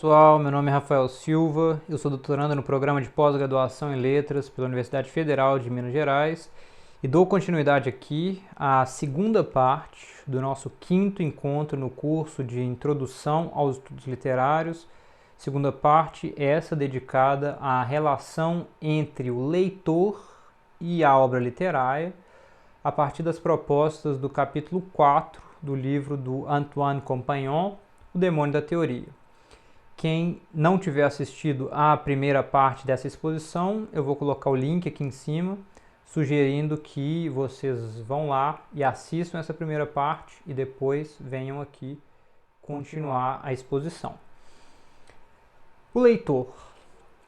Pessoal, meu nome é Rafael Silva, eu sou doutorando no programa de pós-graduação em Letras pela Universidade Federal de Minas Gerais e dou continuidade aqui à segunda parte do nosso quinto encontro no curso de Introdução aos Estudos Literários. Segunda parte, essa dedicada à relação entre o leitor e a obra literária, a partir das propostas do capítulo 4 do livro do Antoine Compagnon, O Demônio da Teoria. Quem não tiver assistido à primeira parte dessa exposição, eu vou colocar o link aqui em cima, sugerindo que vocês vão lá e assistam essa primeira parte e depois venham aqui continuar a exposição. O leitor.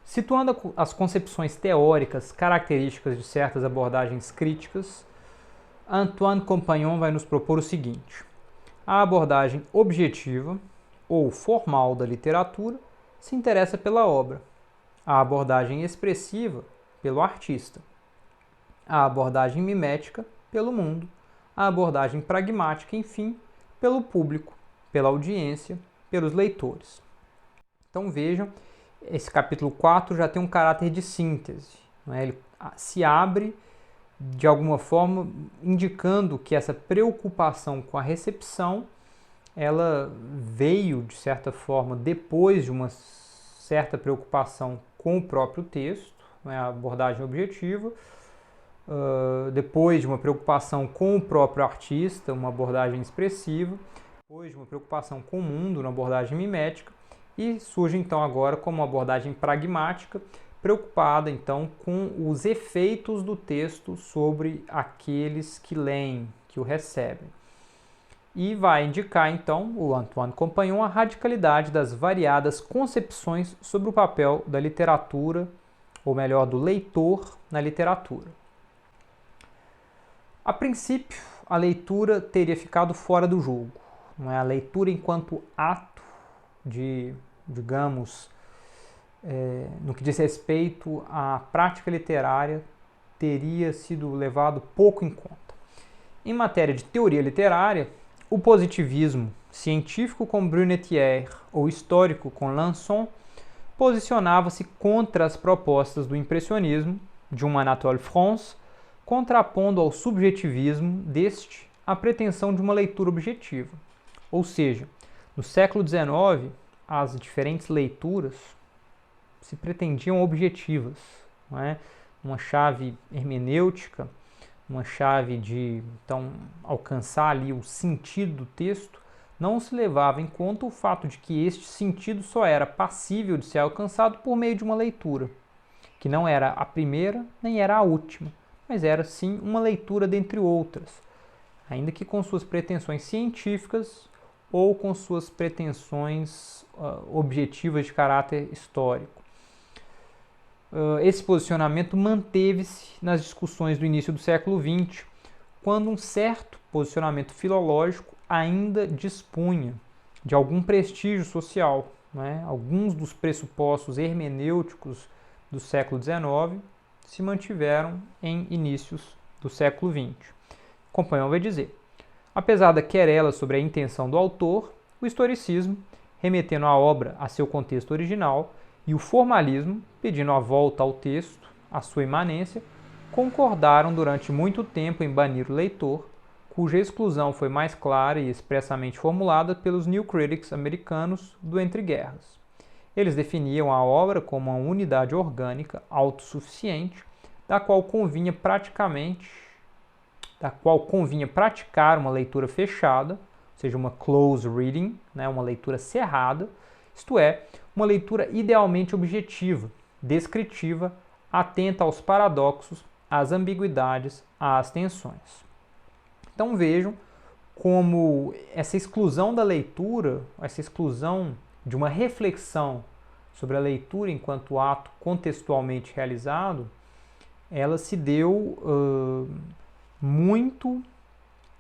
Situando as concepções teóricas características de certas abordagens críticas, Antoine Compagnon vai nos propor o seguinte: a abordagem objetiva ou formal da literatura se interessa pela obra, a abordagem expressiva pelo artista, a abordagem mimética pelo mundo, a abordagem pragmática, enfim, pelo público, pela audiência, pelos leitores. Então vejam, esse capítulo 4 já tem um caráter de síntese, né? Ele se abre de alguma forma indicando que essa preocupação com a recepção ela veio, de certa forma, depois de uma certa preocupação com o próprio texto, né, a abordagem objetiva, depois de uma preocupação com o próprio artista, uma abordagem expressiva, depois de uma preocupação com o mundo, uma abordagem mimética, e surge então agora como uma abordagem pragmática, preocupada então com os efeitos do texto sobre aqueles que leem, que o recebem. E vai indicar, então, o Antoine Compagnon, a radicalidade das variadas concepções sobre o papel da literatura, ou melhor, do leitor na literatura. A princípio, a leitura teria ficado fora do jogo. Não é? A leitura enquanto ato de, digamos, no que diz respeito à prática literária, teria sido levado pouco em conta. Em matéria de teoria literária, o positivismo científico com Brunetière ou histórico com Lançon posicionava-se contra as propostas do impressionismo, de um Anatole France, contrapondo ao subjetivismo deste a pretensão de uma leitura objetiva. Ou seja, no século XIX, as diferentes leituras se pretendiam objetivas, não é? Uma chave hermenêutica, uma chave de então alcançar ali o sentido do texto, não se levava em conta o fato de que este sentido só era passível de ser alcançado por meio de uma leitura, que não era a primeira nem era a última, mas era sim uma leitura dentre outras, ainda que com suas pretensões científicas ou com suas pretensões objetivas de caráter histórico. Esse posicionamento manteve-se nas discussões do início do século XX, quando um certo posicionamento filológico ainda dispunha de algum prestígio social, né? Alguns dos pressupostos hermenêuticos do século XIX se mantiveram em inícios do século XX. Compagnon vai dizer: apesar da querela sobre a intenção do autor, o historicismo, remetendo a obra a seu contexto original, e o formalismo, pedindo a volta ao texto, à sua imanência, concordaram durante muito tempo em banir o leitor, cuja exclusão foi mais clara e expressamente formulada pelos New Critics americanos do Entre-Guerras. Eles definiam a obra como uma unidade orgânica autossuficiente, da qual convinha praticar uma leitura fechada, ou seja, uma close reading, né, uma leitura cerrada, isto é, uma leitura idealmente objetiva, descritiva, atenta aos paradoxos, às ambiguidades, às tensões. Então vejam como essa exclusão da leitura, essa exclusão de uma reflexão sobre a leitura enquanto ato contextualmente realizado, ela se deu muito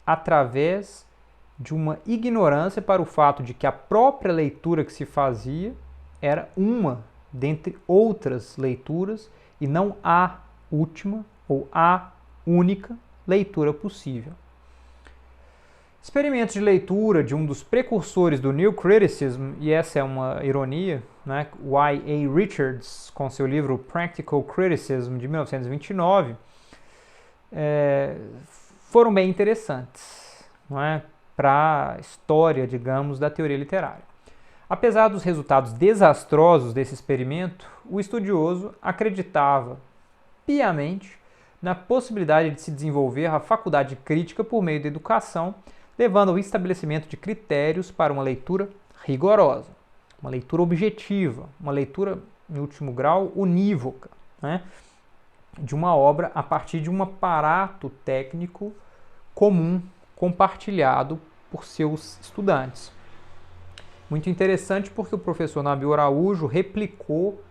através de uma ignorância para o fato de que a própria leitura que se fazia era uma dentre outras leituras e não a última ou a única leitura possível. Experimentos de leitura de um dos precursores do New Criticism, e essa é uma ironia, né? Y.A. Richards, com seu livro Practical Criticism, de 1929, foram bem interessantes, não é? Para a história, digamos, da teoria literária. Apesar dos resultados desastrosos desse experimento, o estudioso acreditava piamente na possibilidade de se desenvolver a faculdade crítica por meio da educação, levando ao estabelecimento de critérios para uma leitura rigorosa, uma leitura objetiva, uma leitura, em último grau, unívoca, né, de uma obra a partir de um aparato técnico comum, compartilhado por seus estudantes. Muito interessante porque o professor Nabil Araújo replicou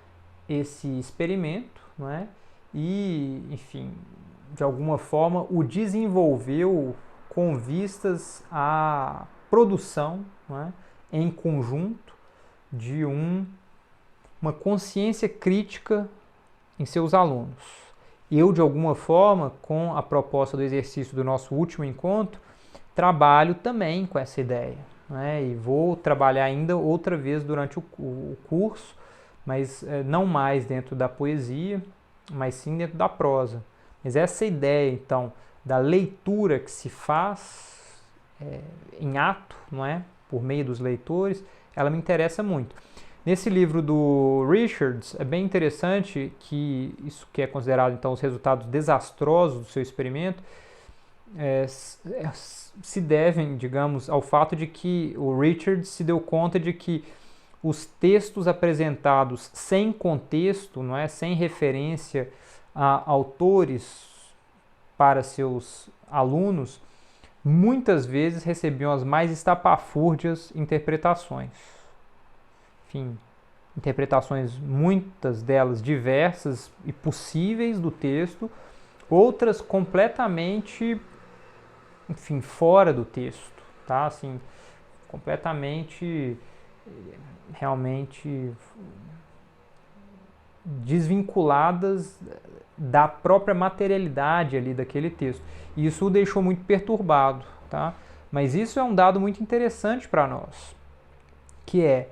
esse experimento, não é? E, enfim, de alguma forma o desenvolveu com vistas à produção, não é? Em conjunto de uma consciência crítica em seus alunos. Eu, de alguma forma, com a proposta do exercício do nosso último encontro, trabalho também com essa ideia, né? E vou trabalhar ainda outra vez durante o curso, mas não mais dentro da poesia, mas sim dentro da prosa. Mas essa ideia, então, da leitura que se faz em ato, não é? Por meio dos leitores, ela me interessa muito. Nesse livro do Richards, é bem interessante que isso que é considerado, então, os resultados desastrosos do seu experimento, se devem, digamos, ao fato de que o Richards se deu conta de que os textos apresentados sem contexto, não é, sem referência a autores para seus alunos, muitas vezes recebiam as mais estapafúrdias interpretações. Enfim, interpretações, muitas delas diversas e possíveis do texto, outras completamente, enfim, fora do texto, tá? Assim, completamente, realmente desvinculadas da própria materialidade ali daquele texto. E isso o deixou muito perturbado, tá? Mas isso é um dado muito interessante para nós, que é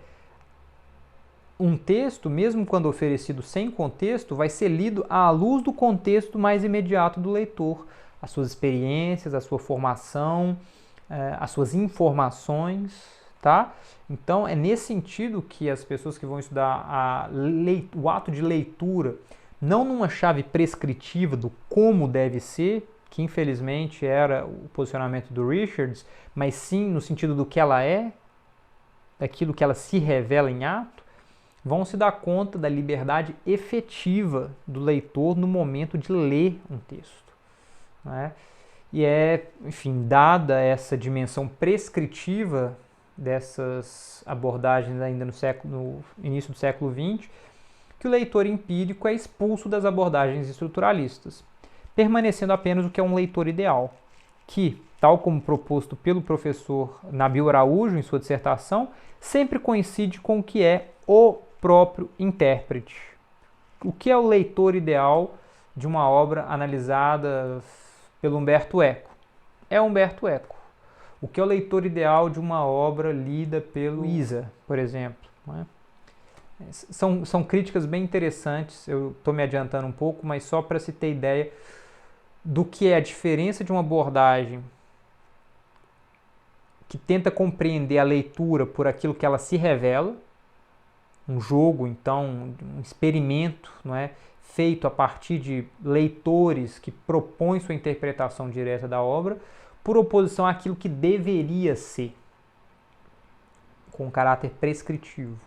um texto, mesmo quando oferecido sem contexto, vai ser lido à luz do contexto mais imediato do leitor, as suas experiências, a sua formação, as suas informações, tá? Então, é nesse sentido que as pessoas que vão estudar o ato de leitura, não numa chave prescritiva do como deve ser, que infelizmente era o posicionamento do Richards, mas sim no sentido do que ela é, daquilo que ela se revela em ato, vão se dar conta da liberdade efetiva do leitor no momento de ler um texto, né? E enfim, dada essa dimensão prescritiva dessas abordagens ainda no início do século XX, que o leitor empírico é expulso das abordagens estruturalistas, permanecendo apenas o que é um leitor ideal, que, tal como proposto pelo professor Nabil Araújo em sua dissertação, sempre coincide com o que é o próprio intérprete. O que é o leitor ideal de uma obra analisada pelo Umberto Eco? É Umberto Eco. O que é o leitor ideal de uma obra lida pelo Isa, por exemplo? Não é? São críticas bem interessantes, eu estou me adiantando um pouco, mas só para se ter ideia do que é a diferença de uma abordagem que tenta compreender a leitura por aquilo que ela se revela, um jogo, então, um experimento, não é, feito a partir de leitores que propõem sua interpretação direta da obra, por oposição àquilo que deveria ser, com caráter prescritivo.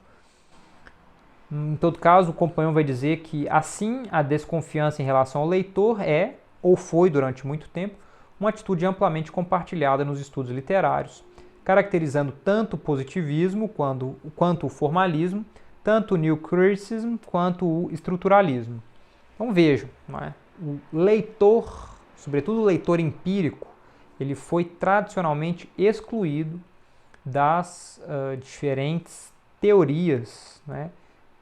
Em todo caso, o Compagnon vai dizer que, assim, a desconfiança em relação ao leitor é, ou foi durante muito tempo, uma atitude amplamente compartilhada nos estudos literários, caracterizando tanto o positivismo quanto o formalismo, tanto o New Criticism quanto o estruturalismo. Então vejam, não é? O leitor, sobretudo o leitor empírico, ele foi tradicionalmente excluído das diferentes teorias, né,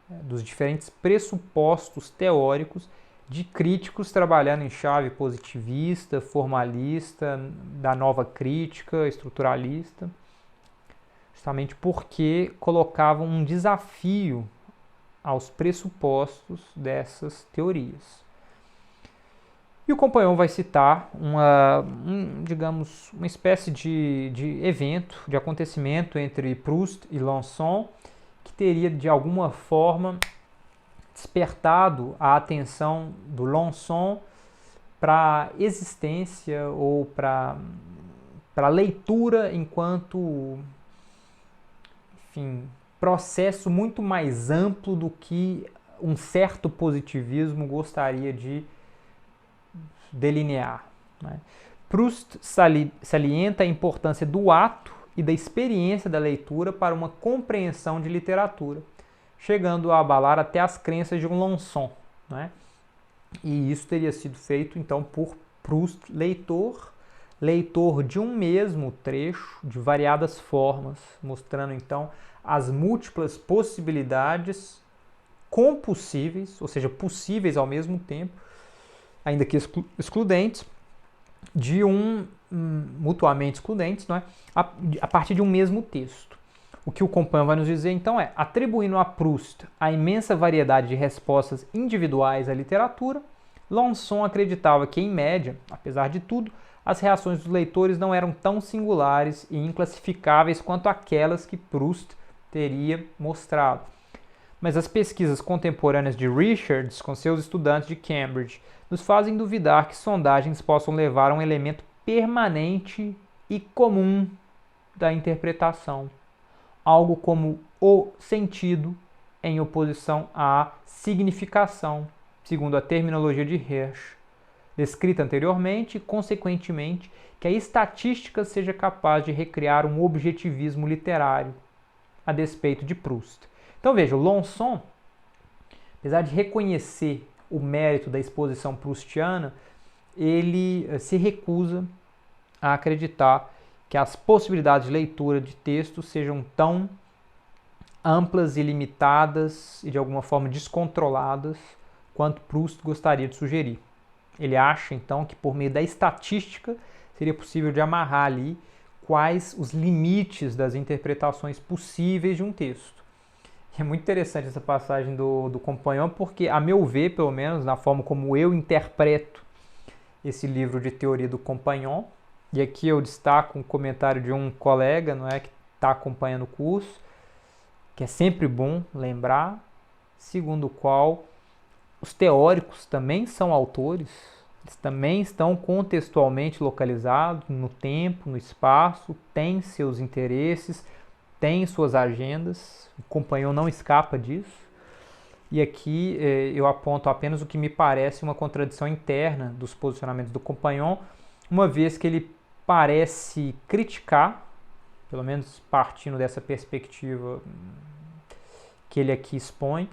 dos diferentes pressupostos teóricos de críticos trabalhando em chave positivista, formalista, da nova crítica, estruturalista, justamente porque colocavam um desafio aos pressupostos dessas teorias. E o Compagnon vai citar digamos, uma espécie de evento, de acontecimento entre Proust e Lançon, que teria de alguma forma despertado a atenção do Lançon para a existência ou para a leitura enquanto, enfim, processo muito mais amplo do que um certo positivismo gostaria de delinear. Né? Proust salienta a importância do ato e da experiência da leitura para uma compreensão de literatura, chegando a abalar até as crenças de um Lançon. Né? E isso teria sido feito, então, por Proust, leitor de um mesmo trecho, de variadas formas, mostrando, então, as múltiplas possibilidades compossíveis, ou seja, possíveis ao mesmo tempo, ainda que excludentes, de mutuamente excludentes, não é? A partir de um mesmo texto. O que o Compagnon vai nos dizer, então, é, atribuindo a Proust a imensa variedade de respostas individuais à literatura, Lançon acreditava que, em média, apesar de tudo, as reações dos leitores não eram tão singulares e inclassificáveis quanto aquelas que Proust teria mostrado. Mas as pesquisas contemporâneas de Richards com seus estudantes de Cambridge nos fazem duvidar que sondagens possam levar a um elemento permanente e comum da interpretação, algo como o sentido em oposição à significação, segundo a terminologia de Hirsch, descrita anteriormente e, consequentemente, que a estatística seja capaz de recriar um objetivismo literário, a despeito de Proust. Então veja, o Lançon, apesar de reconhecer o mérito da exposição proustiana, ele se recusa a acreditar que as possibilidades de leitura de texto sejam tão amplas e limitadas e de alguma forma descontroladas quanto Proust gostaria de sugerir. Ele acha então que por meio da estatística seria possível de amarrar ali quais os limites das interpretações possíveis de um texto. É muito interessante essa passagem do Compagnon, porque, a meu ver, pelo menos, na forma como eu interpreto esse livro de teoria do Compagnon, e aqui eu destaco um comentário de um colega, não é, que está acompanhando o curso, que é sempre bom lembrar, segundo o qual os teóricos também são autores, eles também estão contextualmente localizados no tempo, no espaço, têm seus interesses, têm suas agendas, o Compagnon não escapa disso. E aqui eu aponto apenas o que me parece uma contradição interna dos posicionamentos do Compagnon, uma vez que ele parece criticar, pelo menos partindo dessa perspectiva que ele aqui expõe,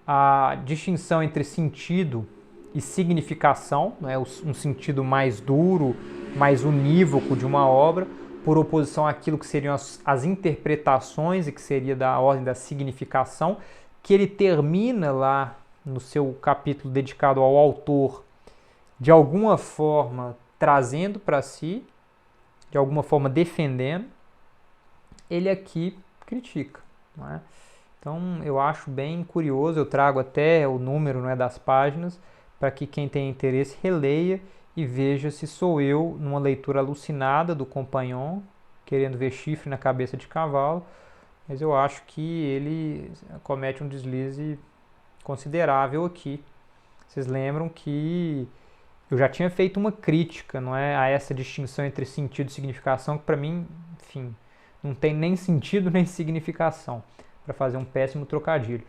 a distinção entre sentido e significação, né, um sentido mais duro, mais unívoco de uma obra, por oposição àquilo que seriam as interpretações e que seria da ordem da significação, que ele termina lá no seu capítulo dedicado ao autor, de alguma forma trazendo para si, de alguma forma defendendo, ele aqui critica. Não é? Então eu acho bem curioso, eu trago até o número, não é, das páginas, para que quem tem interesse releia e veja se sou eu, numa leitura alucinada do Compagnon, querendo ver chifre na cabeça de cavalo, mas eu acho que ele comete um deslize considerável aqui. Vocês lembram que eu já tinha feito uma crítica, não é, a essa distinção entre sentido e significação, que para mim, enfim, não tem nem sentido nem significação, para fazer um péssimo trocadilho.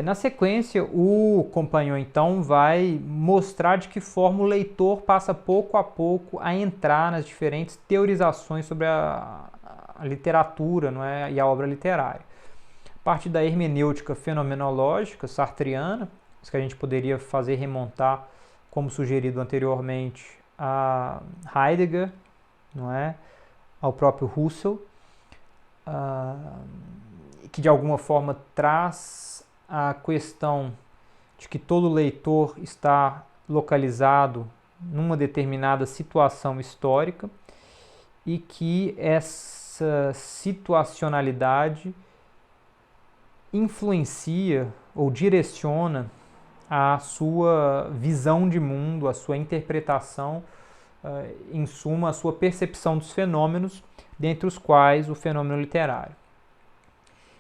Na sequência, o Compagnon então vai mostrar de que forma o leitor passa pouco a pouco a entrar nas diferentes teorizações sobre a literatura, não é, e a obra literária. A partir da hermenêutica fenomenológica sartreana, isso que a gente poderia fazer remontar, como sugerido anteriormente, a Heidegger, não é, ao próprio Husserl, que de alguma forma traz a questão de que todo leitor está localizado numa determinada situação histórica e que essa situacionalidade influencia ou direciona a sua visão de mundo, a sua interpretação, em suma, a sua percepção dos fenômenos, dentre os quais o fenômeno literário.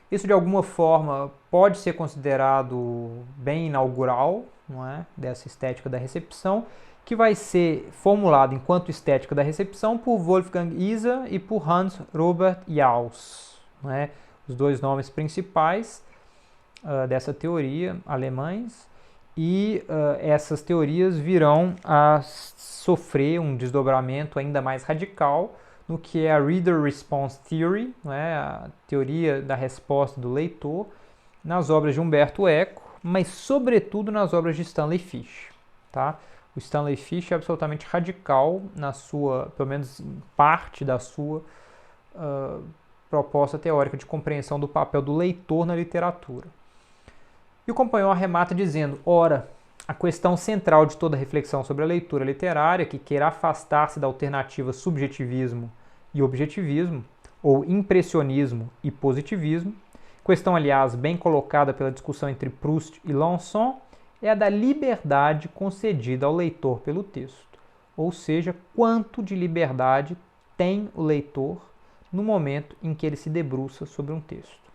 Isso, de alguma forma, pode ser considerado bem inaugural, não é? Dessa estética da recepção, que vai ser formulado enquanto estética da recepção por Wolfgang Iser e por Hans Robert Jauss, não é? Os dois nomes principais dessa teoria, alemães, e essas teorias virão a sofrer um desdobramento ainda mais radical no que é a Reader Response Theory, né, a teoria da resposta do leitor, nas obras de Umberto Eco, mas sobretudo nas obras de Stanley Fish. Tá? O Stanley Fish é absolutamente radical na sua, pelo menos em parte da sua proposta teórica de compreensão do papel do leitor na literatura. E o Compagnon arremata dizendo: ora, a questão central de toda reflexão sobre a leitura literária, que queira afastar-se da alternativa subjetivismo e objetivismo, ou impressionismo e positivismo, questão, aliás, bem colocada pela discussão entre Proust e Lanson, é a da liberdade concedida ao leitor pelo texto, ou seja, quanto de liberdade tem o leitor no momento em que ele se debruça sobre um texto.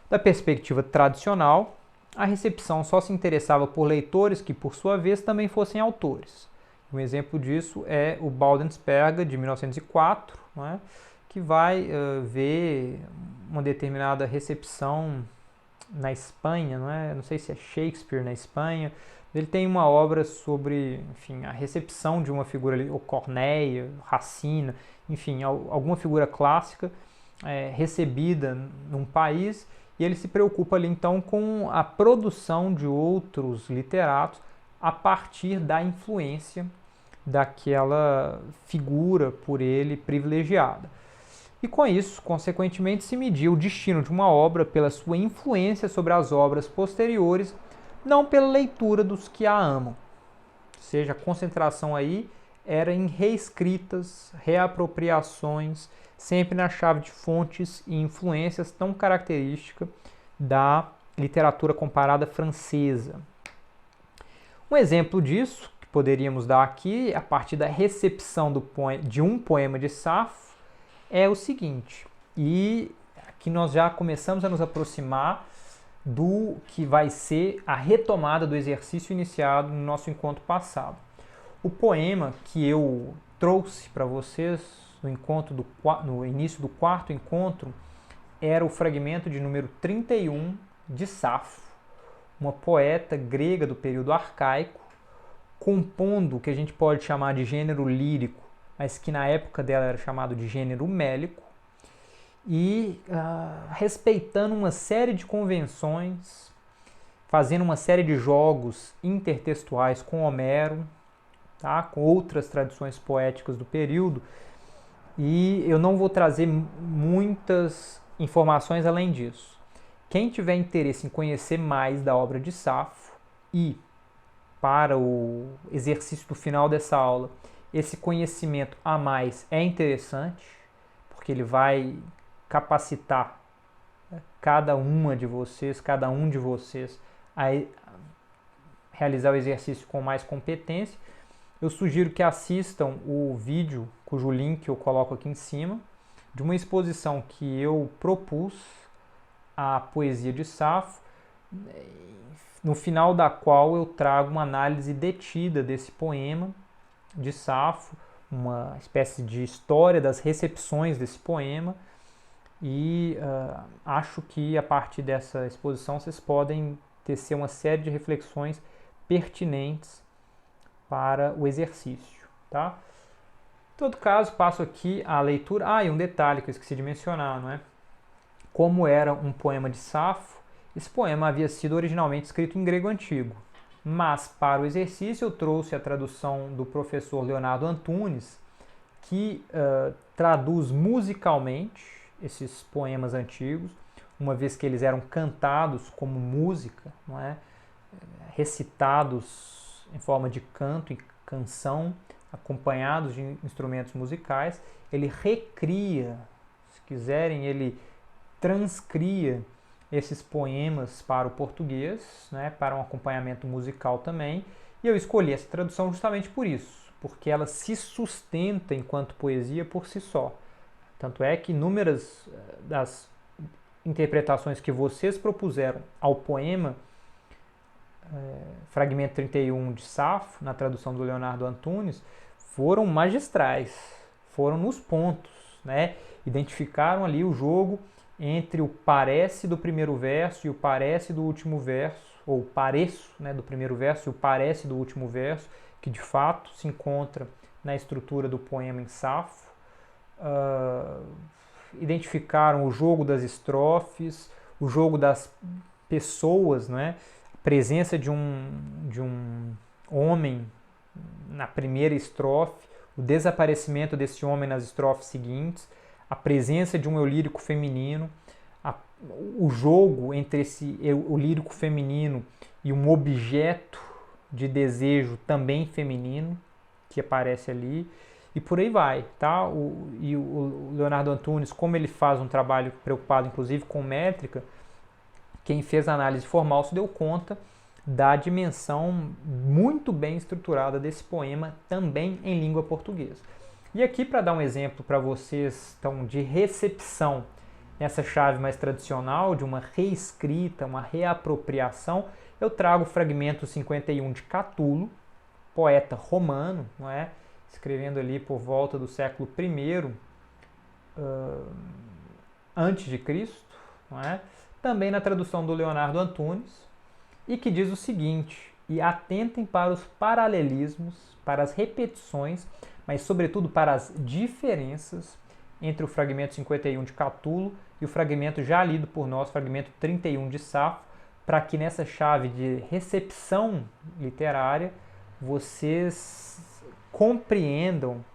Da perspectiva tradicional, a recepção só se interessava por leitores que, por sua vez, também fossem autores. Um exemplo disso é o Baldensperger, de 1904, né, que vai ver uma determinada recepção na Espanha, não sei se é Shakespeare na Espanha. Ele tem uma obra sobre, enfim, a recepção de uma figura, ou Corneille, Racine, enfim, alguma figura clássica recebida num país. E ele se preocupa ali então com a produção de outros literatos a partir da influência daquela figura por ele privilegiada. E com isso, consequentemente, se mediu o destino de uma obra pela sua influência sobre as obras posteriores, não pela leitura dos que a amam. Ou seja, a concentração aí era em reescritas, reapropriações, sempre na chave de fontes e influências tão característica da literatura comparada francesa. Um exemplo disso, que poderíamos dar aqui, a partir da recepção de um poema de Safo, é o seguinte, e aqui nós já começamos a nos aproximar do que vai ser a retomada do exercício iniciado no nosso encontro passado. O poema que eu trouxe para vocês no início do quarto encontro era o fragmento de número 31 de Safo, uma poeta grega do período arcaico, compondo o que a gente pode chamar de gênero lírico, mas que na época dela era chamado de gênero mélico, e respeitando uma série de convenções, fazendo uma série de jogos intertextuais com Homero, tá? Com outras tradições poéticas do período, e eu não vou trazer muitas informações além disso. Quem tiver interesse em conhecer mais da obra de Safo e, para o exercício do final dessa aula, esse conhecimento a mais é interessante, porque ele vai capacitar cada um de vocês a realizar o exercício com mais competência. Eu sugiro que assistam o vídeo, cujo link eu coloco aqui em cima, de uma exposição que eu propus à poesia de Safo, no final da qual eu trago uma análise detida desse poema de Safo, uma espécie de história das recepções desse poema, e acho que a partir dessa exposição vocês podem tecer uma série de reflexões pertinentes para o exercício, tá? Em todo caso, passo aqui a leitura. E um detalhe que eu esqueci de mencionar, não é? Como era um poema de Safo, esse poema havia sido originalmente escrito em grego antigo, mas para o exercício eu trouxe a tradução do professor Leonardo Antunes, que traduz musicalmente esses poemas antigos, uma vez que eles eram cantados como música, não é? Recitados em forma de canto e canção, acompanhados de instrumentos musicais. Ele recria, se quiserem, ele transcria esses poemas para o português, né, para um acompanhamento musical também. E eu escolhi essa tradução justamente por isso, porque ela se sustenta enquanto poesia por si só. Tanto é que inúmeras das interpretações que vocês propuseram ao poema Fragmento 31 de Safo, na tradução do Leonardo Antunes, foram magistrais, foram nos pontos, né? Identificaram ali o jogo entre o parece do primeiro verso e o parece do último verso, ou o pareço, né, do primeiro verso e o parece do último verso, que de fato se encontra na estrutura do poema em Safo. Identificaram o jogo das estrofes, o jogo das pessoas, né? A presença de um homem na primeira estrofe, o desaparecimento desse homem nas estrofes seguintes, a presença de um eu lírico feminino, o jogo entre o lírico feminino e um objeto de desejo também feminino que aparece ali, e por aí vai, tá? O Leonardo Antunes, como ele faz um trabalho preocupado inclusive com métrica, quem fez a análise formal se deu conta da dimensão muito bem estruturada desse poema também em língua portuguesa. E aqui, para dar um exemplo para vocês então, de recepção nessa chave mais tradicional, de uma reescrita, uma reapropriação, eu trago o fragmento 51 de Catulo, poeta romano, não é? Escrevendo ali por volta do século I antes de Cristo, não é? Também na tradução do Leonardo Antunes, e que diz o seguinte: e atentem para os paralelismos, para as repetições, mas sobretudo para as diferenças entre o fragmento 51 de Catulo e o fragmento já lido por nós, fragmento 31 de Safo, para que nessa chave de recepção literária vocês compreendam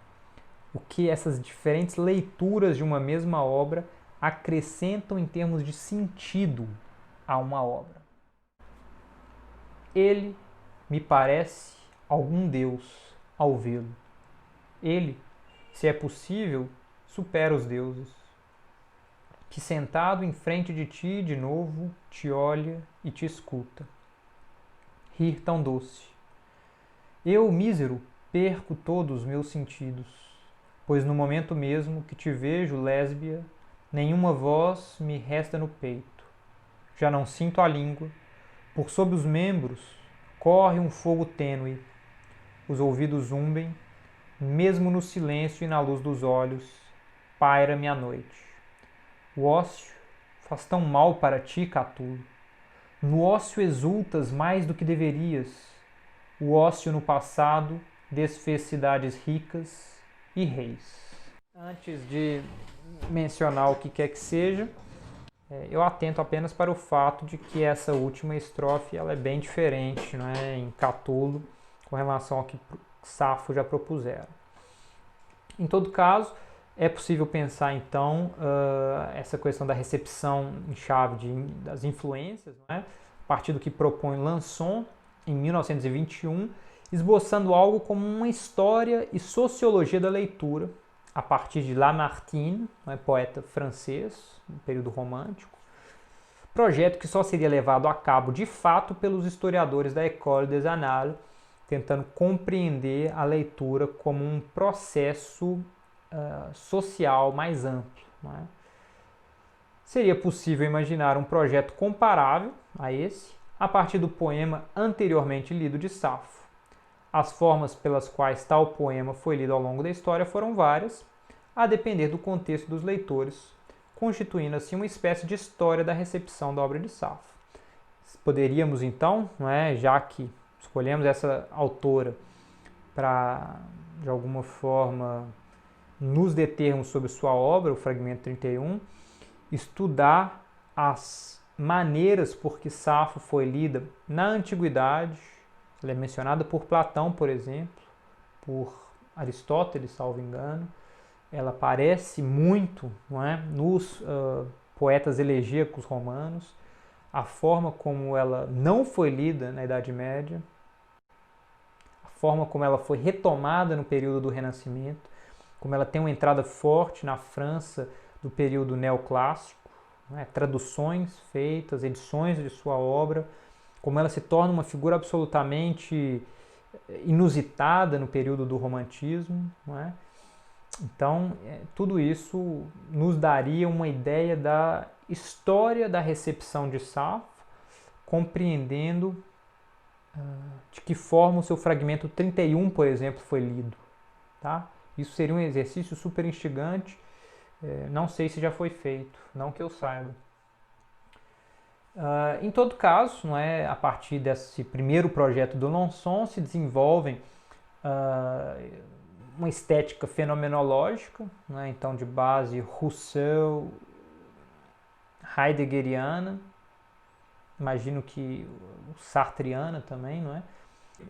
o que essas diferentes leituras de uma mesma obra acrescentam em termos de sentido a uma obra. Ele me parece algum Deus ao vê-lo. Ele, se é possível, supera os deuses, que sentado em frente de ti de novo te olha e te escuta. Rir tão doce. Eu, mísero, perco todos os meus sentidos, pois no momento mesmo que te vejo lésbia, nenhuma voz me resta no peito. Já não sinto a língua, por sob os membros corre um fogo tênue, os ouvidos zumbem, mesmo no silêncio e na luz dos olhos, paira-me a noite. O ócio faz tão mal para ti, Catulo. No ócio exultas mais do que deverias. O ócio no passado desfez cidades ricas e reis. Antes de mencionar o que quer que seja, eu atento apenas para o fato de que essa última estrofe ela é bem diferente, não é, em Catulo com relação ao que Safo já propuseram. Em todo caso, é possível pensar então essa questão da recepção em chave das influências, não é? A partir do que propõe Lançon em 1921, esboçando algo como uma história e sociologia da leitura, a partir de Lamartine, né, poeta francês, no período romântico, projeto que só seria levado a cabo de fato pelos historiadores da École des Annales, tentando compreender a leitura como um processo social mais amplo. Não é? Seria possível imaginar um projeto comparável a esse, a partir do poema anteriormente lido de Safo. As formas pelas quais tal poema foi lido ao longo da história foram várias, a depender do contexto dos leitores, constituindo assim uma espécie de história da recepção da obra de Safo. Poderíamos então, não é, já que escolhemos essa autora para, de alguma forma, nos determos sobre sua obra, o fragmento 31, estudar as maneiras por que Safo foi lida na antiguidade. Ela é mencionada por Platão, por exemplo, por Aristóteles, salvo engano. Ela aparece muito, não é, nos poetas elegíacos romanos, a forma como ela não foi lida na Idade Média, a forma como ela foi retomada no período do Renascimento, como ela tem uma entrada forte na França do período neoclássico, né, traduções feitas, edições de sua obra, como ela se torna uma figura absolutamente inusitada no período do Romantismo. Não é? Então, tudo isso nos daria uma ideia da história da recepção de Safo, compreendendo de que forma o seu fragmento 31, por exemplo, foi lido. Tá? Isso seria um exercício super instigante, não sei se já foi feito, não que eu saiba. Em todo caso, não é, a partir desse primeiro projeto do Alençon se desenvolvem uma estética fenomenológica, né, então de base Rousseau, heideggeriana, imagino que sartreana também, não é?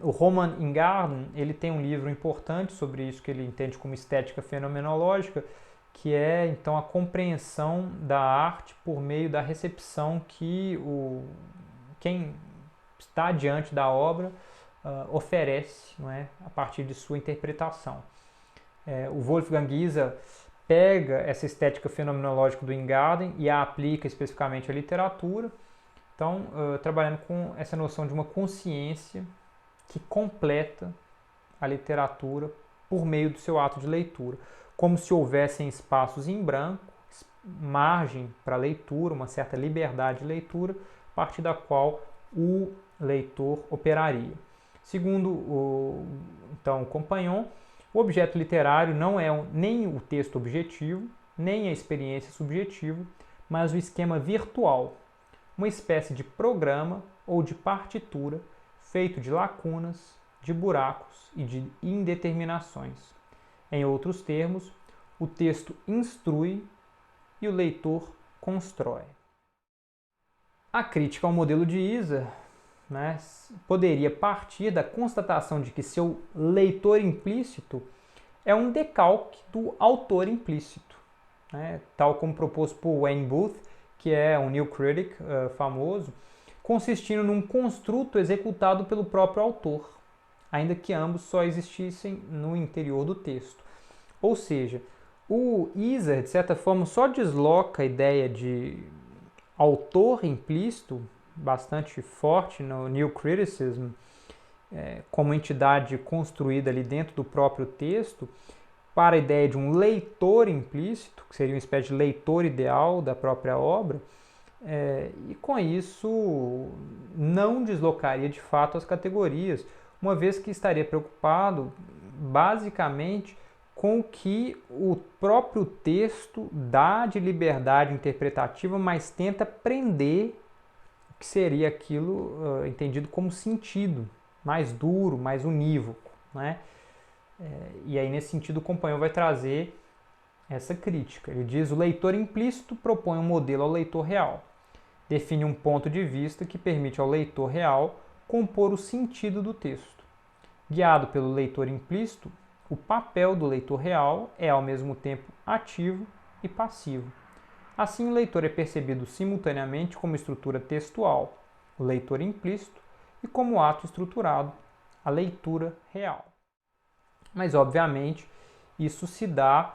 O Roman Ingarden, ele tem um livro importante sobre isso que ele entende como estética fenomenológica, que é então a compreensão da arte por meio da recepção que quem está diante da obra oferece, não é, a partir de sua interpretação. O Wolfgang Iser pega essa estética fenomenológica do Ingarden e a aplica especificamente à literatura, então trabalhando com essa noção de uma consciência que completa a literatura por meio do seu ato de leitura, como se houvessem espaços em branco, margem para leitura, uma certa liberdade de leitura, a partir da qual o leitor operaria. Segundo então, o Compagnon, o objeto literário não é nem o texto objetivo, nem a experiência subjetiva, mas o esquema virtual, uma espécie de programa ou de partitura feito de lacunas, de buracos e de indeterminações. Em outros termos, o texto instrui e o leitor constrói. A crítica ao modelo de Iser, né, poderia partir da constatação de que seu leitor implícito é um decalque do autor implícito, né, tal como proposto por Wayne Booth, que é um New Critic famoso, consistindo num construto executado pelo próprio autor, ainda que ambos só existissem no interior do texto. Ou seja, o Iser, de certa forma, só desloca a ideia de autor implícito, bastante forte no New Criticism, como entidade construída ali dentro do próprio texto, para a ideia de um leitor implícito, que seria uma espécie de leitor ideal da própria obra, e com isso não deslocaria de fato as categorias, uma vez que estaria preocupado basicamente com o que o próprio texto dá de liberdade interpretativa, mas tenta prender o que seria aquilo entendido como sentido, mais duro, mais unívoco, né? E aí nesse sentido o Compagnon vai trazer essa crítica. Ele diz: o leitor implícito propõe um modelo ao leitor real. Define um ponto de vista que permite ao leitor real compor o sentido do texto. Guiado pelo leitor implícito, o papel do leitor real é ao mesmo tempo ativo e passivo. Assim, o leitor é percebido simultaneamente como estrutura textual, o leitor implícito, e como ato estruturado, a leitura real. Mas, obviamente, isso se dá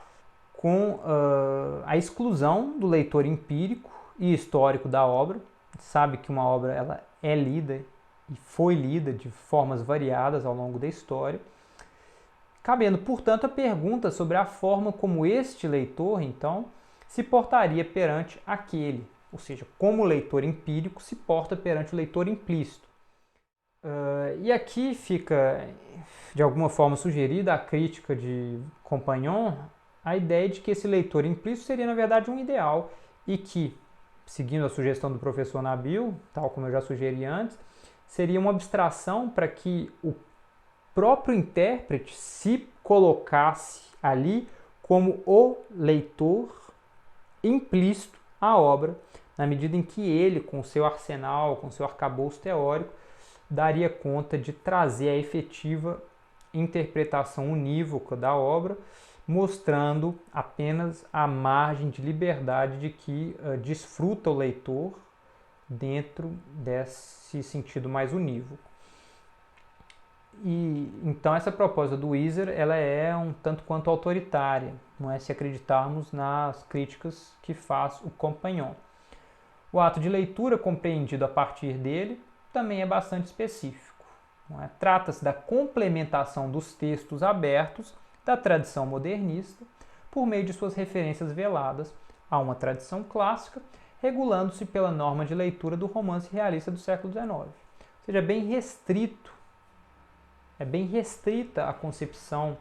com a exclusão do leitor empírico e histórico da obra. A gente sabe que uma obra ela é lida e foi lida de formas variadas ao longo da história, cabendo, portanto, a pergunta sobre a forma como este leitor, então, se portaria perante aquele, ou seja, como o leitor empírico se porta perante o leitor implícito. E aqui fica, de alguma forma, sugerida a crítica de Compagnon, a ideia de que esse leitor implícito seria, na verdade, um ideal e que, seguindo a sugestão do professor Nabil, tal como eu já sugeri antes, seria uma abstração para que o próprio intérprete se colocasse ali como o leitor implícito à obra, na medida em que ele, com seu arsenal, com seu arcabouço teórico, daria conta de trazer a efetiva interpretação unívoca da obra, mostrando apenas a margem de liberdade de que desfruta o leitor dentro desse sentido mais unívoco. E então essa proposta do Weiser, ela é um tanto quanto autoritária, não é, se acreditarmos nas críticas que faz o Compagnon. O ato de leitura compreendido a partir dele também é bastante específico. É? Trata-se da complementação dos textos abertos da tradição modernista por meio de suas referências veladas a uma tradição clássica, regulando-se pela norma de leitura do romance realista do século XIX. Ou seja, é bem restrita a concepção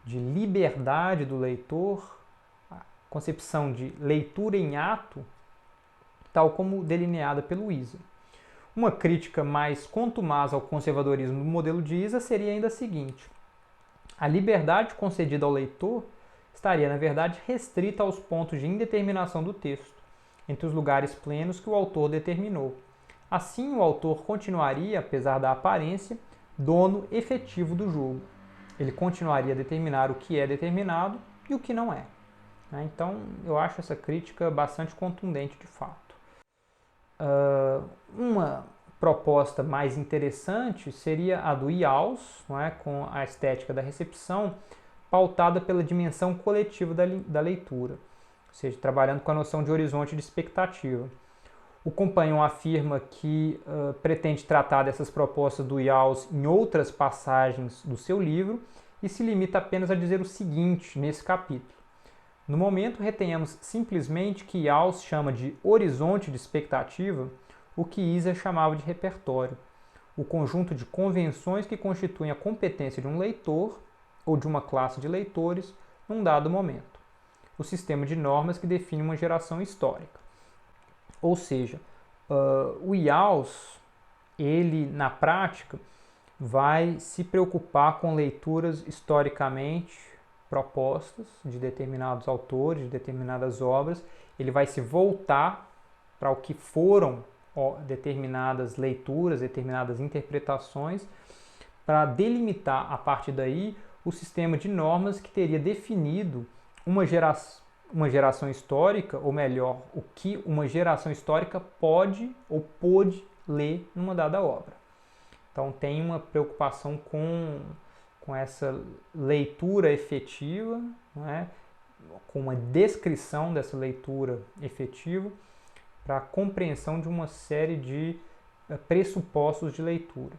de liberdade do leitor, a concepção de leitura em ato, tal como delineada pelo Weiser. Uma crítica mais contumaz ao conservadorismo do modelo de Weiser seria ainda a seguinte: a liberdade concedida ao leitor estaria, na verdade, restrita aos pontos de indeterminação do texto, entre os lugares plenos que o autor determinou. Assim, o autor continuaria, apesar da aparência, dono efetivo do jogo. Ele continuaria a determinar o que é determinado e o que não é. Então, eu acho essa crítica bastante contundente de fato. Uma proposta mais interessante seria a do Yaus, não é? Com a estética da recepção, pautada pela dimensão coletiva da leitura, ou seja, trabalhando com a noção de horizonte de expectativa. O Compagnon afirma que pretende tratar dessas propostas do Yaus em outras passagens do seu livro e se limita apenas a dizer o seguinte nesse capítulo. No momento, retenhamos simplesmente que Yaus chama de horizonte de expectativa o que Weiser chamava de repertório, o conjunto de convenções que constituem a competência de um leitor ou de uma classe de leitores num dado momento, o sistema de normas que define uma geração histórica. Ou seja, o Yaus, ele na prática vai se preocupar com leituras historicamente propostas de determinados autores, de determinadas obras. Ele vai se voltar para o que foram determinadas leituras, determinadas interpretações, para delimitar a partir daí o sistema de normas que teria definido uma geração histórica, ou melhor, o que uma geração histórica pode ou pôde ler numa dada obra. Então tem uma preocupação com essa leitura efetiva, não é? Com uma descrição dessa leitura efetiva, para a compreensão de uma série de pressupostos de leitura.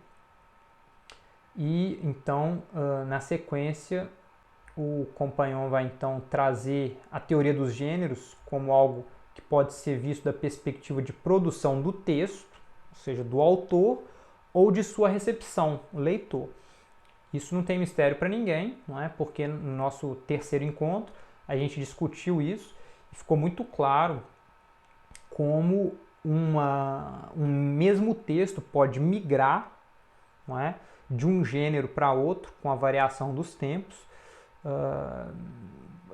E então, na sequência, o Compagnon vai então trazer a teoria dos gêneros como algo que pode ser visto da perspectiva de produção do texto, ou seja, do autor, ou de sua recepção, o leitor. Isso não tem mistério para ninguém, não é? Porque no nosso terceiro encontro a gente discutiu isso e ficou muito claro como um mesmo texto pode migrar, não é? De um gênero para outro com a variação dos tempos.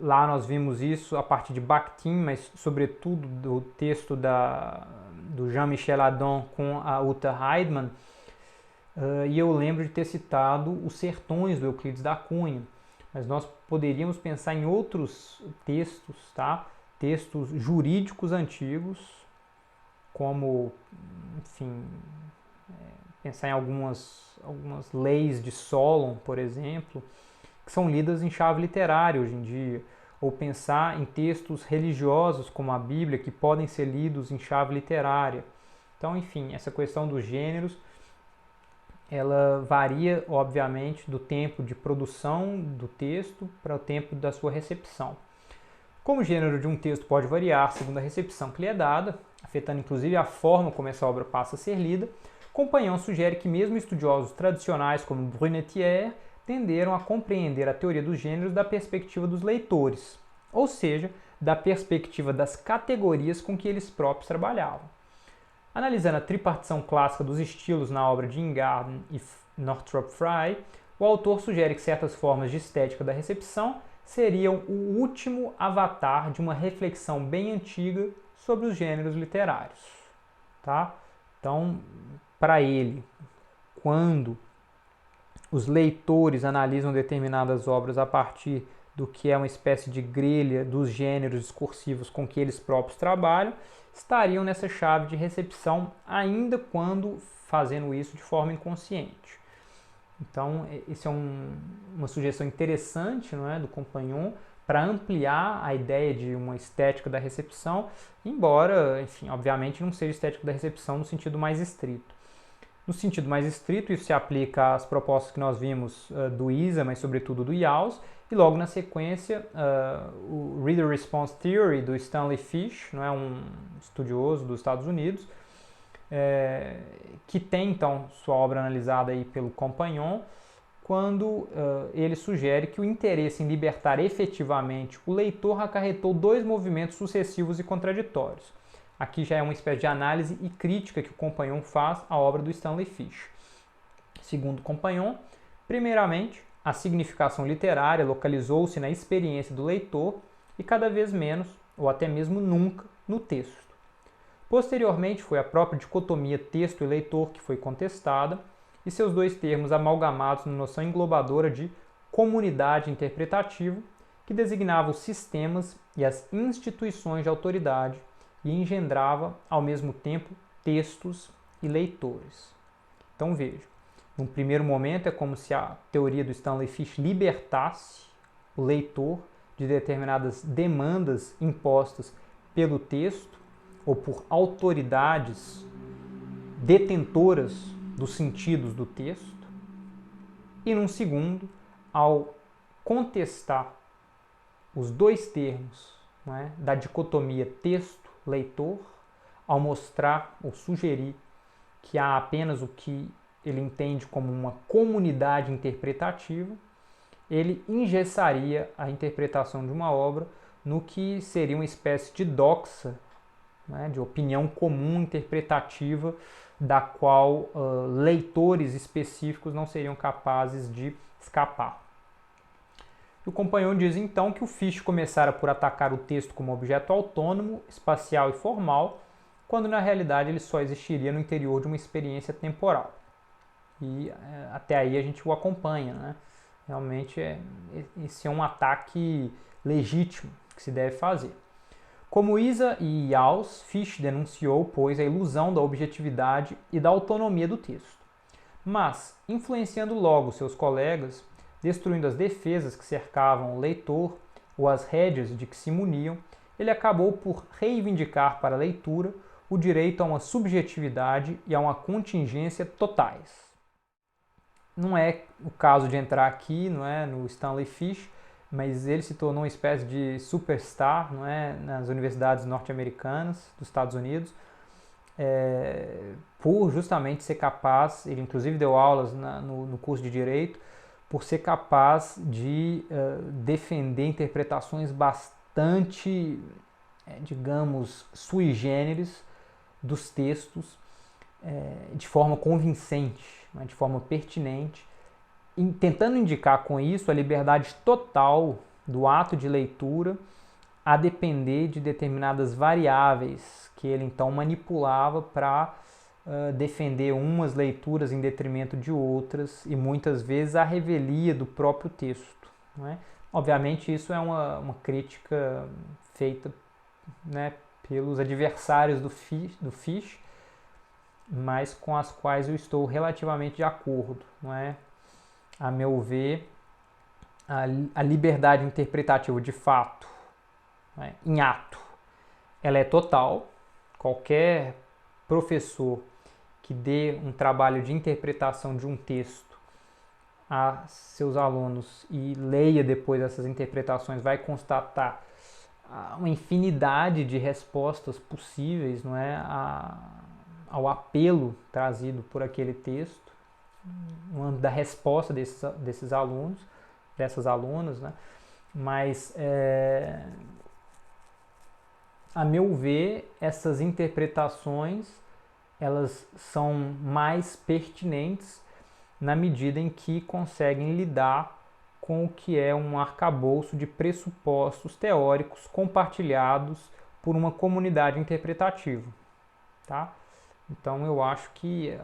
Lá nós vimos isso a partir de Bakhtin, mas sobretudo do texto do Jean-Michel Adam com a Uta Heidemann. E eu lembro de ter citado Os Sertões, do Euclides da Cunha, mas nós poderíamos pensar em outros textos, tá? Textos jurídicos antigos, como, enfim, pensar em algumas leis de Solon, por exemplo, que são lidas em chave literária hoje em dia, ou pensar em textos religiosos como a Bíblia, que podem ser lidos em chave literária. Então, enfim, essa questão dos gêneros, ela varia, obviamente, do tempo de produção do texto para o tempo da sua recepção. Como o gênero de um texto pode variar segundo a recepção que lhe é dada, afetando inclusive a forma como essa obra passa a ser lida, Compagnon sugere que mesmo estudiosos tradicionais como Brunetière tenderam a compreender a teoria dos gêneros da perspectiva dos leitores, ou seja, da perspectiva das categorias com que eles próprios trabalhavam. Analisando a tripartição clássica dos estilos na obra de Ingarden e Northrop Frye, o autor sugere que certas formas de estética da recepção seriam o último avatar de uma reflexão bem antiga sobre os gêneros literários. Tá? Então, para ele, quando os leitores analisam determinadas obras a partir do que é uma espécie de grelha dos gêneros discursivos com que eles próprios trabalham, estariam nessa chave de recepção, ainda quando fazendo isso de forma inconsciente. Então, essa é uma sugestão interessante, não é, do Compagnon, para ampliar a ideia de uma estética da recepção, embora, enfim, obviamente não seja estética da recepção no sentido mais estrito. No sentido mais estrito, isso se aplica às propostas que nós vimos do Isa, mas sobretudo do Yaws, e logo na sequência, o Reader Response Theory do Stanley Fish, não é, um estudioso dos Estados Unidos, que tem então sua obra analisada aí pelo Compagnon, quando ele sugere que o interesse em libertar efetivamente o leitor acarretou dois movimentos sucessivos e contraditórios. Aqui já é uma espécie de análise e crítica que o Compagnon faz à obra do Stanley Fish. Segundo Compagnon, primeiramente, a significação literária localizou-se na experiência do leitor e cada vez menos, ou até mesmo nunca, no texto. Posteriormente, foi a própria dicotomia texto e leitor que foi contestada e seus dois termos amalgamados na noção englobadora de comunidade interpretativa, que designava os sistemas e as instituições de autoridade e engendrava, ao mesmo tempo, textos e leitores. Então veja, num primeiro momento é como se a teoria do Stanley Fish libertasse o leitor de determinadas demandas impostas pelo texto ou por autoridades detentoras dos sentidos do texto. E num segundo, ao contestar os dois termos, não é, da dicotomia texto-leitor, ao mostrar ou sugerir que há apenas o que ele entende como uma comunidade interpretativa, ele engessaria a interpretação de uma obra no que seria uma espécie de doxa, né, de opinião comum interpretativa, da qual leitores específicos não seriam capazes de escapar. O Compagnon diz então que o Fish começara por atacar o texto como objeto autônomo, espacial e formal, quando na realidade ele só existiria no interior de uma experiência temporal. E até aí a gente o acompanha, né? Realmente esse é um ataque legítimo que se deve fazer. Como Isa e Yaws, Fish denunciou, pois, a ilusão da objetividade e da autonomia do texto. Mas, influenciando logo seus colegas, destruindo as defesas que cercavam o leitor ou as rédeas de que se muniam, ele acabou por reivindicar para a leitura o direito a uma subjetividade e a uma contingência totais. Não é o caso de entrar aqui, não é, no Stanley Fish, mas ele se tornou uma espécie de superstar, não é, nas universidades norte-americanas dos Estados Unidos, por justamente ser capaz, ele inclusive deu aulas no curso de Direito, por ser capaz de defender interpretações bastante, digamos, sui generis dos textos de forma convincente, né, de forma pertinente, tentando indicar com isso a liberdade total do ato de leitura a depender de determinadas variáveis que ele então manipulava para defender umas leituras em detrimento de outras e muitas vezes a revelia do próprio texto. Não é? Obviamente isso é uma crítica feita, né, pelos adversários do Fish, mas com as quais eu estou relativamente de acordo. Não é? A meu ver, a liberdade interpretativa de fato, né, em ato, ela é total. Qualquer professor que dê um trabalho de interpretação de um texto a seus alunos e leia depois essas interpretações vai constatar uma infinidade de respostas possíveis, não é, ao apelo trazido por aquele texto, no âmbito da resposta desses alunos, dessas alunas, né? Mas, a meu ver, essas interpretações elas são mais pertinentes na medida em que conseguem lidar com o que é um arcabouço de pressupostos teóricos compartilhados por uma comunidade interpretativa, tá? Então eu acho que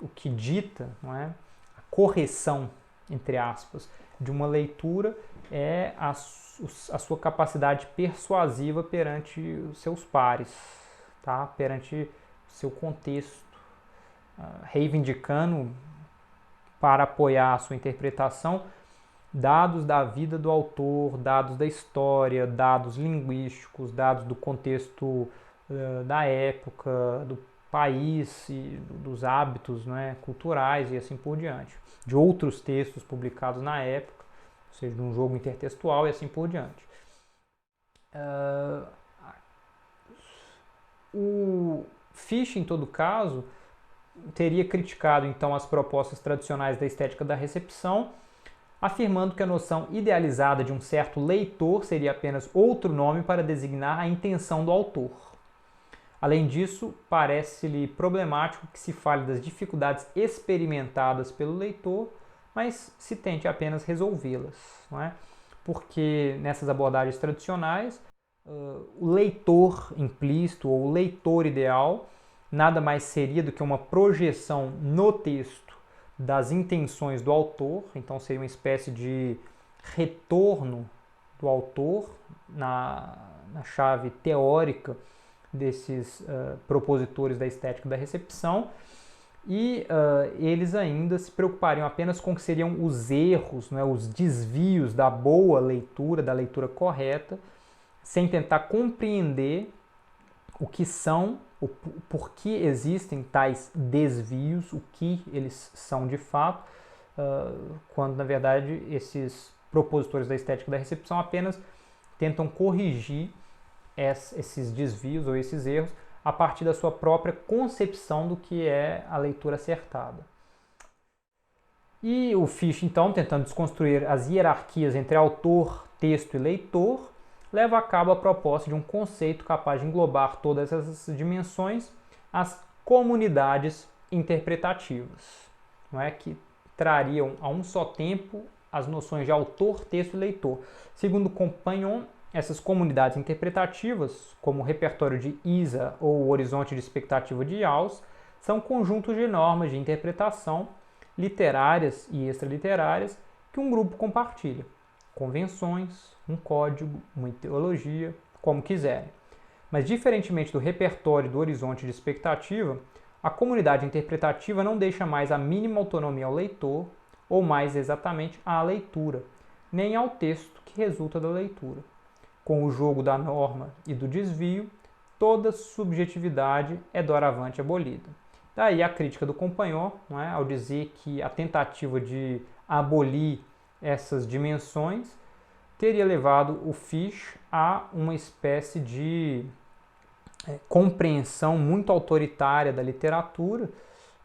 o que dita, não é, a correção, entre aspas, de uma leitura é a sua capacidade persuasiva perante os seus pares, tá? Perante o seu contexto, reivindicando para apoiar a sua interpretação dados da vida do autor, dados da história, dados linguísticos, dados do contexto da época, do país e dos hábitos, né, culturais e assim por diante, de outros textos publicados na época, ou seja, de um jogo intertextual e assim por diante. O Fichte, em todo caso, teria criticado então as propostas tradicionais da estética da recepção, afirmando que a noção idealizada de um certo leitor seria apenas outro nome para designar a intenção do autor. Além disso, parece-lhe problemático que se fale das dificuldades experimentadas pelo leitor, mas se tente apenas resolvê-las, não é? Porque nessas abordagens tradicionais, o leitor implícito ou o leitor ideal nada mais seria do que uma projeção no texto das intenções do autor, então seria uma espécie de retorno do autor na chave teórica desses propositores da estética da recepção, e eles ainda se preocupariam apenas com o que seriam os erros, né, os desvios da boa leitura, da leitura correta, sem tentar compreender o que são, por que existem tais desvios, o que eles são de fato, quando na verdade esses propositores da estética da recepção apenas tentam corrigir esses desvios ou esses erros a partir da sua própria concepção do que é a leitura acertada. E o Fichte, então, tentando desconstruir as hierarquias entre autor, texto e leitor, leva a cabo a proposta de um conceito capaz de englobar todas essas dimensões, as comunidades interpretativas, não é? Que trariam a um só tempo as noções de autor, texto e leitor. Segundo Compagnon, essas comunidades interpretativas, como o repertório de Isa ou o horizonte de expectativa de Jauss, são conjuntos de normas de interpretação literárias e extraliterárias que um grupo compartilha. Convenções, um código, uma ideologia, como quiserem. Mas, diferentemente do repertório do horizonte de expectativa, a comunidade interpretativa não deixa mais a mínima autonomia ao leitor, ou mais exatamente à leitura, nem ao texto que resulta da leitura. Com o jogo da norma e do desvio, toda subjetividade é doravante abolida. Daí a crítica do Compagnon, não é, ao dizer que a tentativa de abolir essas dimensões teria levado o Fichte a uma espécie de compreensão muito autoritária da literatura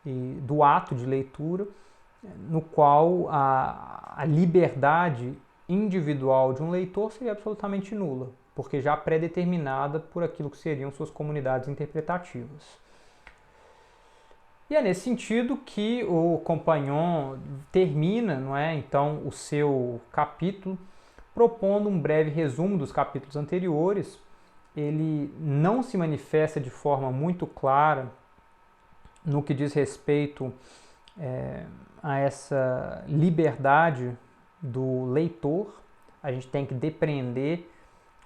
e do ato de leitura, no qual a liberdade individual de um leitor seria absolutamente nula, porque já pré-determinada por aquilo que seriam suas comunidades interpretativas. E é nesse sentido que o Compagnon termina, não é, então, o seu capítulo propondo um breve resumo dos capítulos anteriores. Ele não se manifesta de forma muito clara no que diz respeito a essa liberdade do leitor. A gente tem que depreender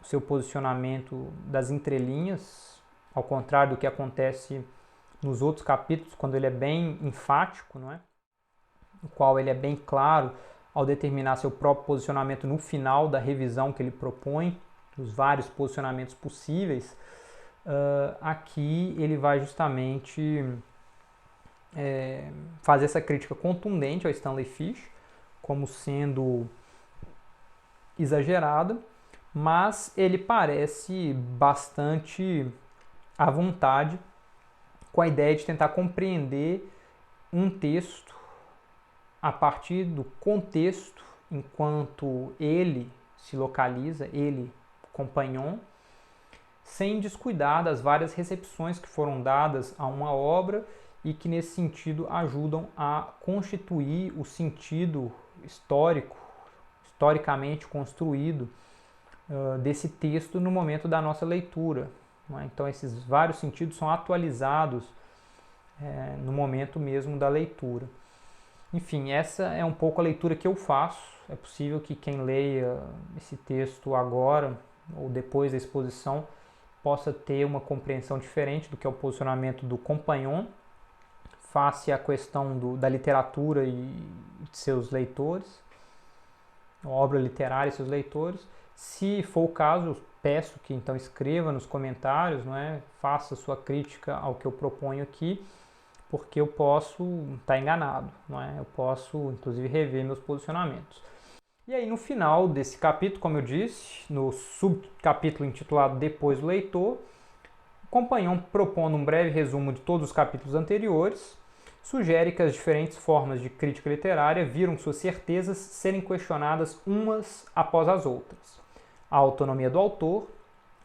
o seu posicionamento das entrelinhas, ao contrário do que acontece nos outros capítulos, quando ele é bem enfático, não é? No qual ele é bem claro ao determinar seu próprio posicionamento no final da revisão que ele propõe, dos vários posicionamentos possíveis. Aqui ele vai justamente fazer essa crítica contundente ao Stanley Fichte, como sendo exagerada, mas ele parece bastante à vontade com a ideia de tentar compreender um texto a partir do contexto enquanto ele se localiza, ele, Compagnon, sem descuidar das várias recepções que foram dadas a uma obra e que, nesse sentido, ajudam a constituir o sentido historicamente construído desse texto no momento da nossa leitura. Então, esses vários sentidos são atualizados no momento mesmo da leitura. Enfim, essa é um pouco a leitura que eu faço. É possível que quem leia esse texto agora ou depois da exposição possa ter uma compreensão diferente do que é o posicionamento do Compagnon face à questão da literatura e de seus leitores, a obra literária e seus leitores. Se for o caso, peço que então escreva nos comentários, não é? Faça sua crítica ao que eu proponho aqui, porque eu posso estar enganado, não é? Eu posso, inclusive, rever meus posicionamentos. E aí, no final desse capítulo, como eu disse, no subcapítulo intitulado Depois do Leitor, o Compagnon, propondo um breve resumo de todos os capítulos anteriores, sugere que as diferentes formas de crítica literária viram suas certezas serem questionadas umas após as outras. A autonomia do autor,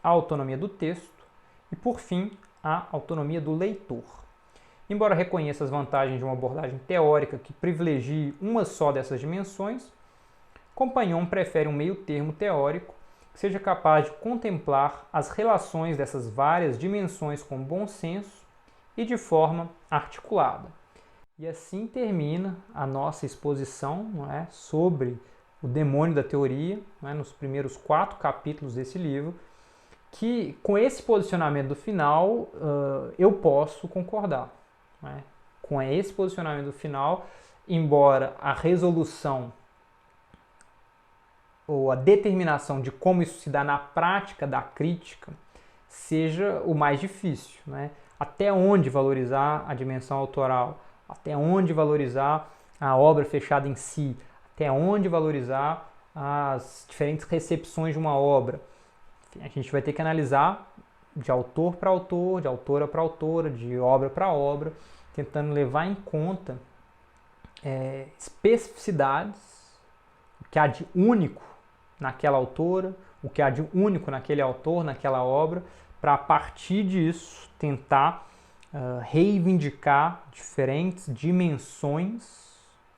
a autonomia do texto e, por fim, a autonomia do leitor. Embora reconheça as vantagens de uma abordagem teórica que privilegie uma só dessas dimensões, Compagnon prefere um meio termo teórico que seja capaz de contemplar as relações dessas várias dimensões com bom senso e de forma articulada. E assim termina a nossa exposição, não é, sobre o demônio da teoria, não é, nos primeiros 4 capítulos desse livro, que com esse posicionamento do final eu posso concordar. Não é? Com esse posicionamento do final, embora a resolução ou a determinação de como isso se dá na prática da crítica seja o mais difícil, né? Até onde valorizar a dimensão autoral, até onde valorizar a obra fechada em si, até onde valorizar as diferentes recepções de uma obra. Enfim, a gente vai ter que analisar de autor para autor, de autora para autora, de obra para obra, tentando levar em conta especificidades, o que há de único naquela autora, o que há de único naquele autor, naquela obra, para a partir disso tentar reivindicar diferentes dimensões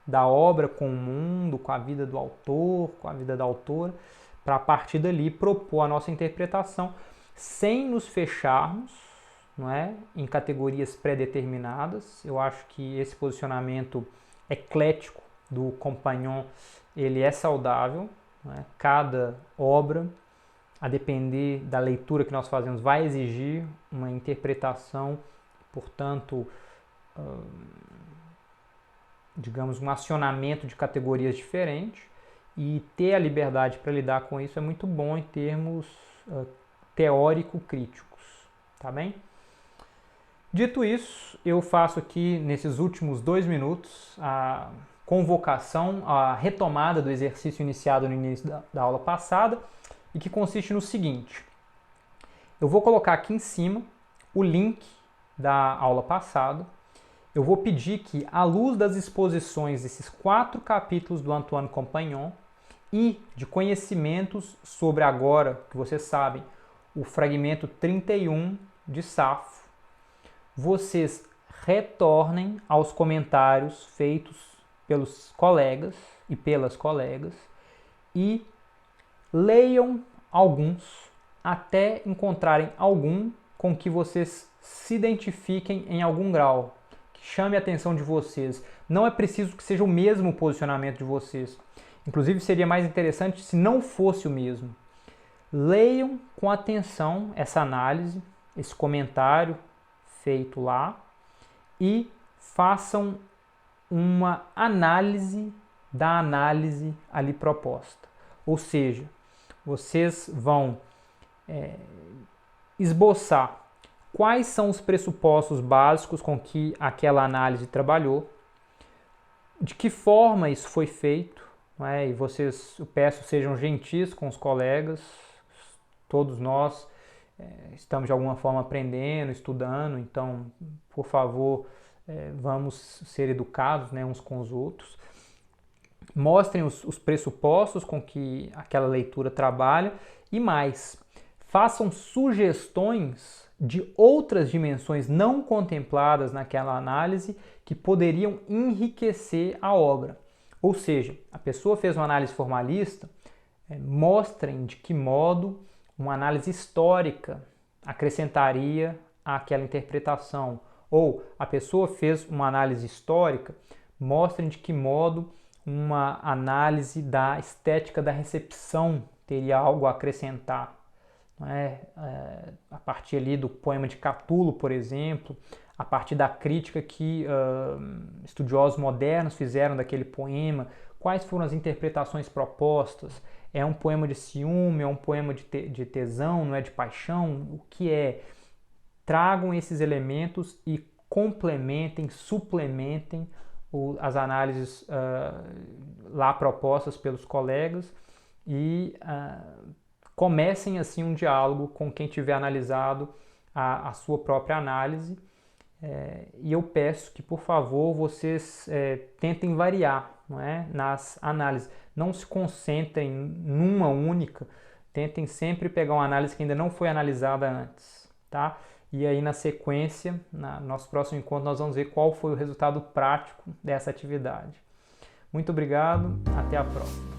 da obra com o mundo, com a vida do autor, com a vida da autora, para a partir dali propor a nossa interpretação sem nos fecharmos, não é, em categorias pré-determinadas. Eu acho que esse posicionamento eclético do Compagnon ele é saudável. Né? Cada obra, a depender da leitura que nós fazemos, vai exigir uma interpretação, portanto, digamos, um acionamento de categorias diferentes, e ter a liberdade para lidar com isso é muito bom em termos teórico-críticos, tá bem? Dito isso, eu faço aqui, nesses últimos 2 minutos, a convocação, a retomada do exercício iniciado no início da aula passada, e que consiste no seguinte: eu vou colocar aqui em cima o link da aula passada. Eu vou pedir que, à luz das exposições desses 4 capítulos do Antoine Compagnon e de conhecimentos sobre agora, que vocês sabem, o fragmento 31 de Safo, vocês retornem aos comentários feitos pelos colegas e pelas colegas e leiam alguns até encontrarem algum com que vocês se identifiquem em algum grau, que chame a atenção de vocês. Não é preciso que seja o mesmo posicionamento de vocês. Inclusive, seria mais interessante se não fosse o mesmo. Leiam com atenção essa análise, esse comentário feito lá e façam uma análise da análise ali proposta. Ou seja, vocês vão esboçar quais são os pressupostos básicos com que aquela análise trabalhou, de que forma isso foi feito, não é? E vocês, eu peço, sejam gentis com os colegas, todos nós estamos de alguma forma aprendendo, estudando, então, por favor, vamos ser educados, né, uns com os outros. Mostrem os pressupostos com que aquela leitura trabalha e mais, façam sugestões de outras dimensões não contempladas naquela análise que poderiam enriquecer a obra. Ou seja, a pessoa fez uma análise formalista, mostrem de que modo uma análise histórica acrescentaria àquela interpretação. Ou a pessoa fez uma análise histórica, mostrem de que modo uma análise da estética da recepção teria algo a acrescentar. Não é? A partir ali do poema de Catulo, por exemplo, a partir da crítica que estudiosos modernos fizeram daquele poema, quais foram as interpretações propostas? É um poema de ciúme, é um poema de tesão, não é de paixão? O que é? Tragam esses elementos e complementem, suplementem as análises lá propostas pelos colegas e comecem assim um diálogo com quem tiver analisado a sua própria análise. E eu peço que, por favor, vocês tentem variar, não é? Nas análises. Não se concentrem numa única, tentem sempre pegar uma análise que ainda não foi analisada antes, tá? E aí, na sequência, no nosso próximo encontro, nós vamos ver qual foi o resultado prático dessa atividade. Muito obrigado, até a próxima.